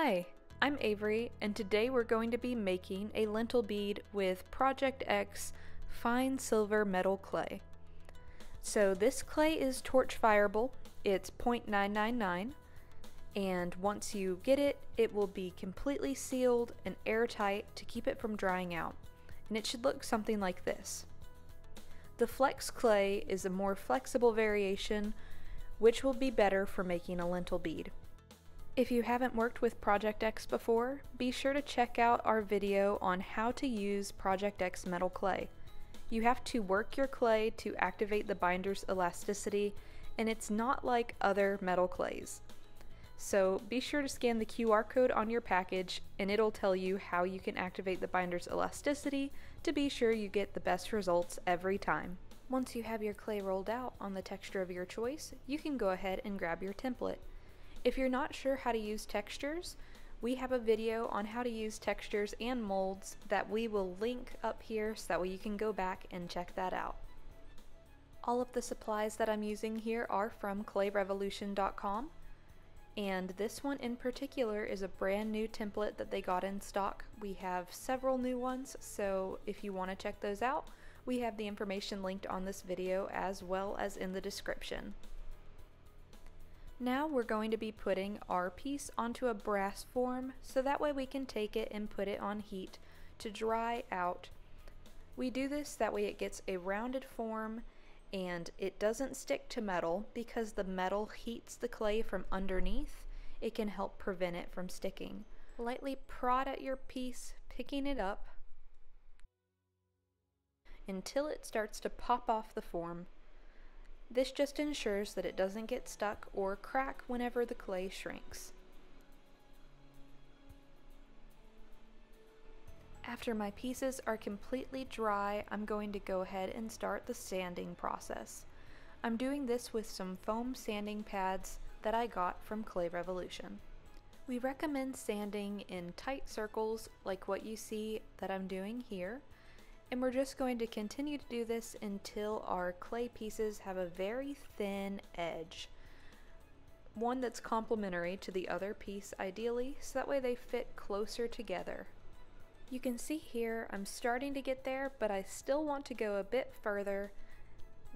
Hi, I'm Avery, and today we're going to be making a lentil bead with Project X fine silver metal clay. So this clay is torch fireable, it's 0.999, and once you get it, it will be completely sealed and airtight to keep it from drying out, and it should look something like this. The flex clay is a more flexible variation, which will be better for making a lentil bead. If you haven't worked with Project X before, be sure to check out our video on how to use Project X metal clay. You have to work your clay to activate the binder's elasticity, and it's not like other metal clays. So be sure to scan the QR code on your package and it'll tell you how you can activate the binder's elasticity to be sure you get the best results every time. Once you have your clay rolled out on the texture of your choice, you can go ahead and grab your template. If you're not sure how to use textures, we have a video on how to use textures and molds that we will link up here so that way you can go back and check that out. All of the supplies that I'm using here are from clayrevolution.com, and this one in particular is a brand new template that they got in stock. We have several new ones, so if you want to check those out, we have the information linked on this video as well as in the description. Now we're going to be putting our piece onto a brass form so that way we can take it and put it on heat to dry out. We do this that way it gets a rounded form and it doesn't stick to metal because the metal heats the clay from underneath. It can help prevent it from sticking. Lightly prod at your piece, picking it up until it starts to pop off the form. This just ensures that it doesn't get stuck or crack whenever the clay shrinks. After my pieces are completely dry, I'm going to go ahead and start the sanding process. I'm doing this with some foam sanding pads that I got from Clay Revolution. We recommend sanding in tight circles like what you see that I'm doing here. And we're just going to continue to do this until our clay pieces have a very thin edge. One that's complementary to the other piece ideally, so that way they fit closer together. You can see here I'm starting to get there, but I still want to go a bit further.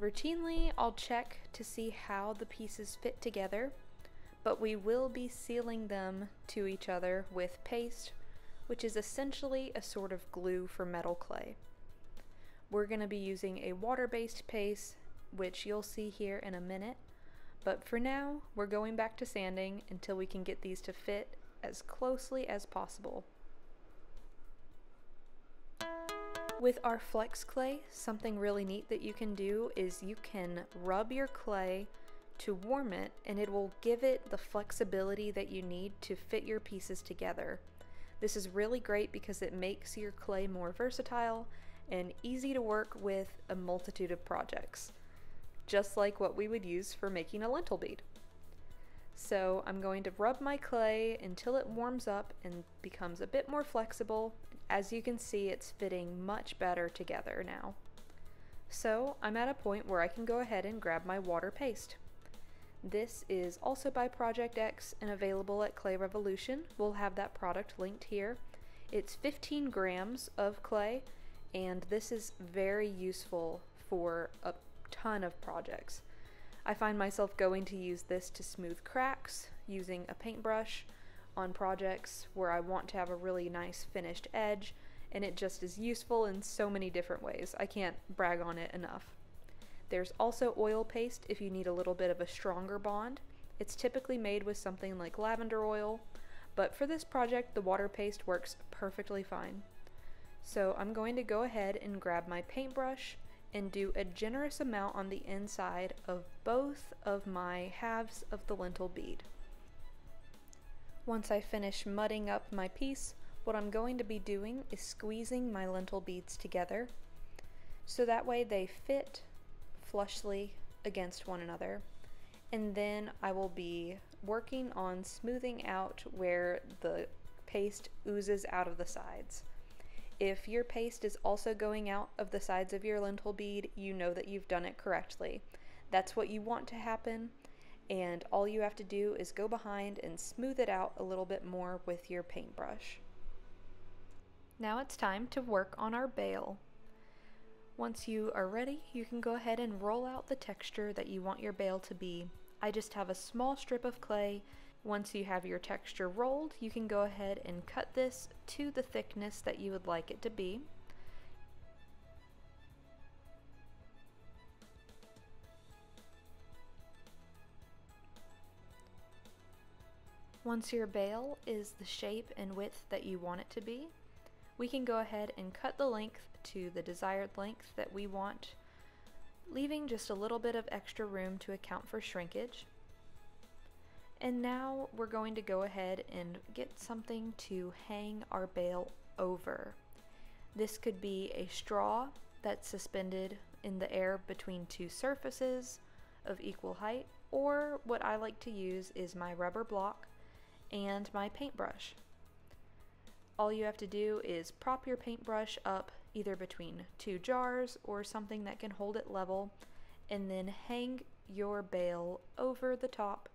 Routinely I'll check to see how the pieces fit together, but we will be sealing them to each other with paste, which is essentially a sort of glue for metal clay. We're going to be using a water-based paste, which you'll see here in a minute, but for now we're going back to sanding until we can get these to fit as closely as possible. With our flex clay, something really neat that you can do is you can rub your clay to warm it and it will give it the flexibility that you need to fit your pieces together. This is really great because it makes your clay more versatile and easy to work with a multitude of projects, just like what we would use for making a lentil bead. So I'm going to rub my clay until it warms up and becomes a bit more flexible. As you can see, it's fitting much better together now. So I'm at a point where I can go ahead and grab my water paste. This is also by Project X and available at Clay Revolution. We'll have that product linked here. It's 15 grams of clay, and this is very useful for a ton of projects. I find myself going to use this to smooth cracks using a paintbrush on projects where I want to have a really nice finished edge, and it just is useful in so many different ways. I can't brag on it enough. There's also oil paste if you need a little bit of a stronger bond. It's typically made with something like lavender oil, but for this project the water paste works perfectly fine. So I'm going to go ahead and grab my paintbrush and do a generous amount on the inside of both of my halves of the lentil bead. Once I finish mudding up my piece, what I'm going to be doing is squeezing my lentil beads together so that way they fit flushly against one another. And then I will be working on smoothing out where the paste oozes out of the sides. If your paste is also going out of the sides of your lentil bead, you know that you've done it correctly. That's what you want to happen, and all you have to do is go behind and smooth it out a little bit more with your paintbrush. Now it's time to work on our bail. Once you are ready, you can go ahead and roll out the texture that you want your bail to be. I just have a small strip of clay. Once you have your texture rolled, you can go ahead and cut this to the thickness that you would like it to be. Once your bail is the shape and width that you want it to be, we can go ahead and cut the length to the desired length that we want, leaving just a little bit of extra room to account for shrinkage. And now we're going to go ahead and get something to hang our bail over. This could be a straw that's suspended in the air between two surfaces of equal height, or what I like to use is my rubber block and my paintbrush. All you have to do is prop your paintbrush up either between two jars or something that can hold it level, and then hang your bail over the top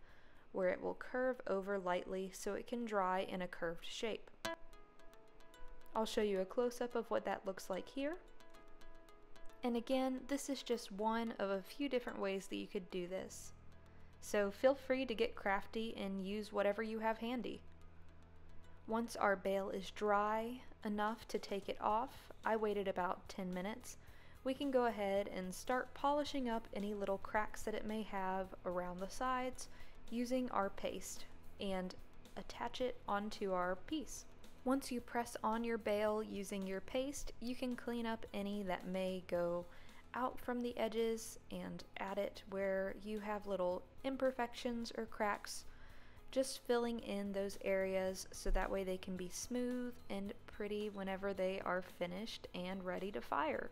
where it will curve over lightly so it can dry in a curved shape. I'll show you a close-up of what that looks like here. And again, this is just one of a few different ways that you could do this. So feel free to get crafty and use whatever you have handy. Once our bail is dry enough to take it off, I waited about 10 minutes, we can go ahead and start polishing up any little cracks that it may have around the sides using our paste and attach it onto our piece. Once you press on your bail using your paste, you can clean up any that may go out from the edges and add it where you have little imperfections or cracks, just filling in those areas so that way they can be smooth and pretty whenever they are finished and ready to fire.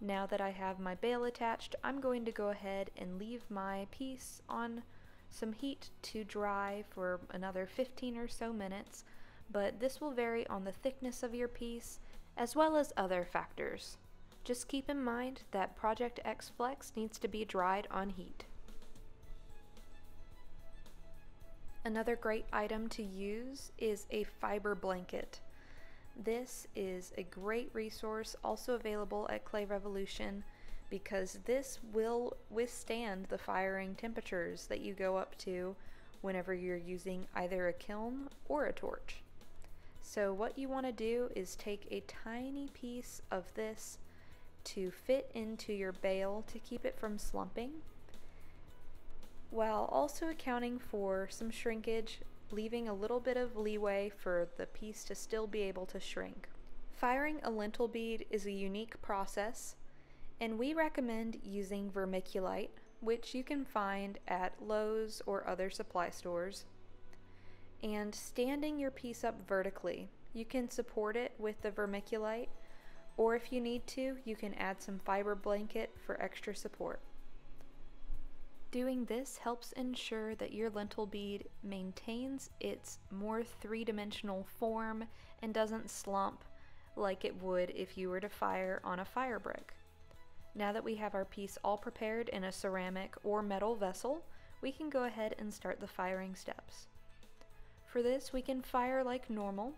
Now that I have my bail attached, I'm going to go ahead and leave my piece on some heat to dry for another 15 or so minutes, but this will vary on the thickness of your piece as well as other factors. Just keep in mind that Project X Flex needs to be dried on heat. Another great item to use is a fiber blanket. This is a great resource also available at Clay Revolution because this will withstand the firing temperatures that you go up to whenever you're using either a kiln or a torch. So what you want to do is take a tiny piece of this to fit into your bail to keep it from slumping, while also accounting for some shrinkage, leaving a little bit of leeway for the piece to still be able to shrink. Firing a lentil bead is a unique process, and we recommend using vermiculite, which you can find at Lowe's or other supply stores, and standing your piece up vertically. You can support it with the vermiculite, or if you need to, you can add some fiber blanket for extra support. Doing this helps ensure that your lentil bead maintains its more three-dimensional form and doesn't slump like it would if you were to fire on a fire brick. Now that we have our piece all prepared in a ceramic or metal vessel, we can go ahead and start the firing steps. For this, we can fire like normal,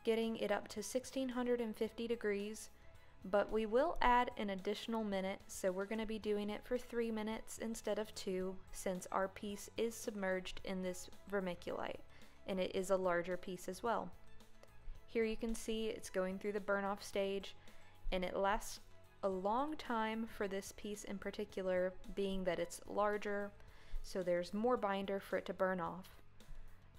getting it up to 1650 degrees, but we will add an additional minute, so we're going to be doing it for 3 minutes instead of 2, since our piece is submerged in this vermiculite, and it is a larger piece as well. Here you can see it's going through the burn off stage, and it lasts a long time for this piece in particular, being that it's larger, so there's more binder for it to burn off.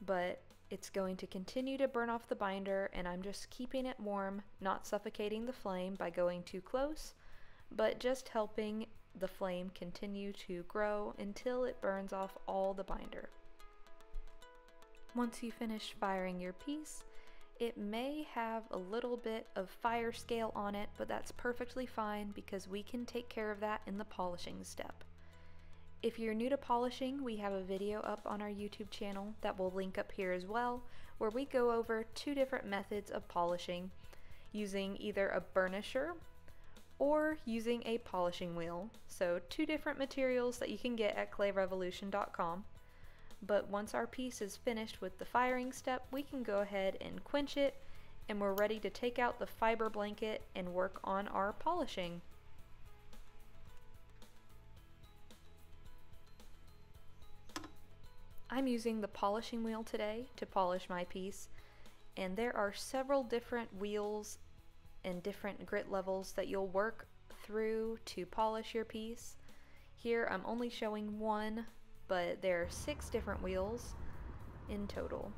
But it's going to continue to burn off the binder, and I'm just keeping it warm, not suffocating the flame by going too close, but just helping the flame continue to grow until it burns off all the binder. Once you finish firing your piece, it may have a little bit of fire scale on it, but that's perfectly fine because we can take care of that in the polishing step. If you're new to polishing, we have a video up on our YouTube channel that we'll link up here as well, where we go over 2 different methods of polishing using either a burnisher or using a polishing wheel. So 2 different materials that you can get at clayrevolution.com. But once our piece is finished with the firing step, we can go ahead and quench it, and we're ready to take out the fiber blanket and work on our polishing. I'm using the polishing wheel today to polish my piece, and there are several different wheels and different grit levels that you'll work through to polish your piece. Here I'm only showing one, but there are 6 different wheels in total.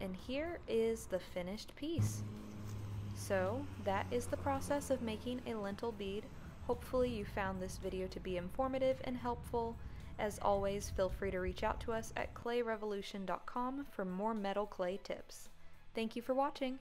And here is the finished piece. So that is the process of making a lentil bead. Hopefully you found this video to be informative and helpful. As always, feel free to reach out to us at clayrevolution.com for more metal clay tips. Thank you for watching.